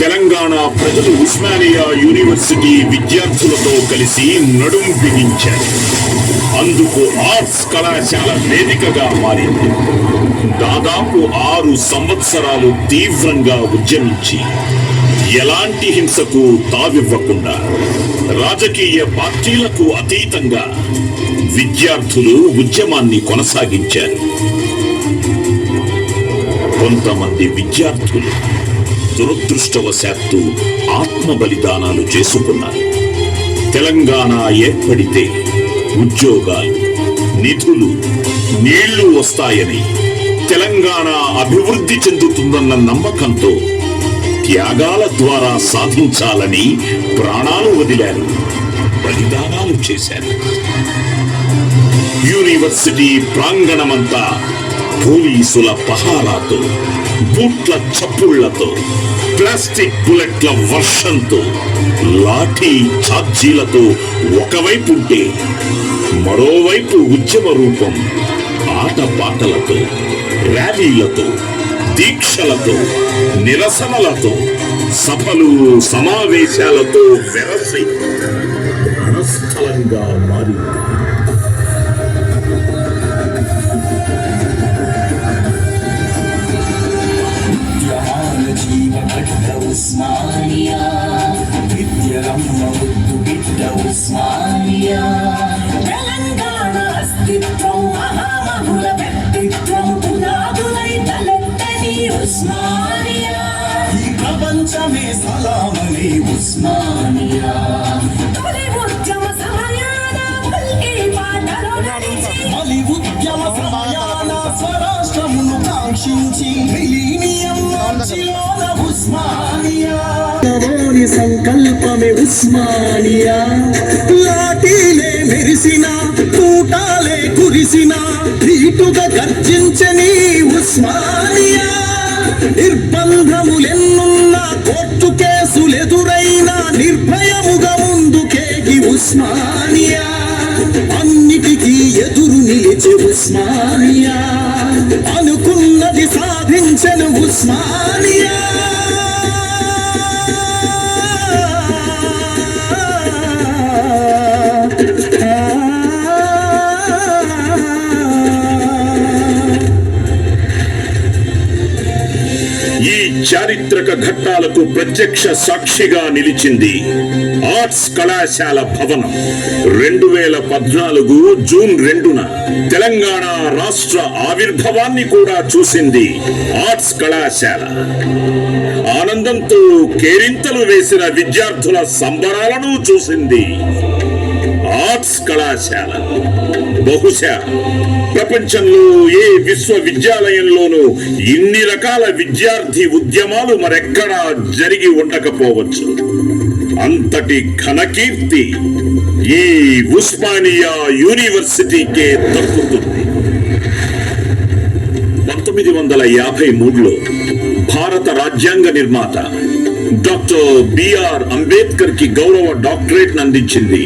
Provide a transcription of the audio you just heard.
తెలంగాణ ప్రజలు ఉస్మానియా యూనివర్సిటీ విద్యార్థులతో కలిసి నడుం బిగించారు. అందుకు ఆర్ట్స్ కళాశాల వేదికగా మారింది. దాదాపు 6 సంవత్సరాలు తీవ్రంగా ఉద్యమించి ఎలాంటి హింసకు తావివ్వకుండా రాజకీయ పార్టీలకు అతీతంగా విద్యార్థులు ఉద్యమాన్ని కొనసాగించారు. కొంతమంది విద్యార్థులు దురదృష్టవశాత్తు ఆత్మ బలిదానాలు చేసుకున్నారు. తెలంగాణ ఏర్పడితే ఉద్యోగాలు, నిధులు, నీళ్లు వస్తాయని, తెలంగాణ అభివృద్ధి చెందుతుందన్న నమ్మకంతో త్యాగాల ద్వారా సాధించాలని ప్రాణాలు వదిలారు, బలిదానాలు చేశారు. యూనివర్సిటీ ప్రాంగణమంతా పోలీసుల పహారాతో, బూట్ల చప్పుళ్లతో, ప్లాస్టిక్ బుల్లెట్ల వర్షంతో, లాఠీ ఛార్జీలతో ఒకవైపు ఉంటే మరోవైపు ఉద్యమ రూపం ఆటపాటలతో, ర్యాలీలతో, దీక్షలతో, నిరసనలతో, సభలు సమావేశాలతో వెరసి రణస్థలంగా మారింది. ఉస్మానియా విద్యరమ్మ ముద్దు బిడ్డ ఉస్మానియా, తెలంగాణ అస్తిత్వం మహామహుల వ్యక్తిత్వం పునాదులై తలెత్తని ఉస్మానియా, ఈ ప్రపంచమే సలామని ఉస్మానియా, తొలి ఉద్యమ సమయాన పల్కి పాటలు నడిచి, మలి ఉద్యమ సమయాన స్వరాష్ట్రమును కాంక్షించి మిలీనియం మార్చిలోన ఉస్మానియా, సంకల్పమే ఉస్మానియా, లాఠీలే మెరిసిన, తూటాలే కురిసిన, ధీటుగా గర్జించని ఉస్మానియా, నిర్బంధములెన్నున్నా, కోర్టు కేసులెదురైనా నిర్భయముగా ముందుకేగి ఉస్మానియా, అన్నిటికీ ఎదురు నిలిచి ఉస్మానియా, అనుకున్నది సాధించను ఉస్మానియా. ఈ చారిత్రక ఘట్టాలకు ప్రత్యక్ష సాక్షిగా నిలిచింది ఆర్ట్స్ కళాశాల భవనం. 2014 జూన్ 2న తెలంగాణ రాష్ట్ర ఆవిర్భావాన్ని కూడా చూసింది ఆర్ట్స్ కళాశాల. ఆనందంతో కేరింతలు వేసిన విద్యార్థుల సంబరాలను చూసింది ఆర్ట్స్ కళాశాల. బహుశా ప్రపంచంలో ఏ విశ్వవిద్యాలయంలోనూ ఇన్ని రకాల విద్యార్థి ఉద్యమాలు మరెక్కడా జరిగి ఉండకపోవచ్చు. అంతటి ఘనకీర్తి ఈ ఉస్మానియా యూనివర్సిటీకే దక్కుతుంది. 1953లో భారత రాజ్యాంగ నిర్మాత డాక్టర్ బిఆర్ అంబేద్కర్ కి గౌరవ డాక్టరేట్ అందించింది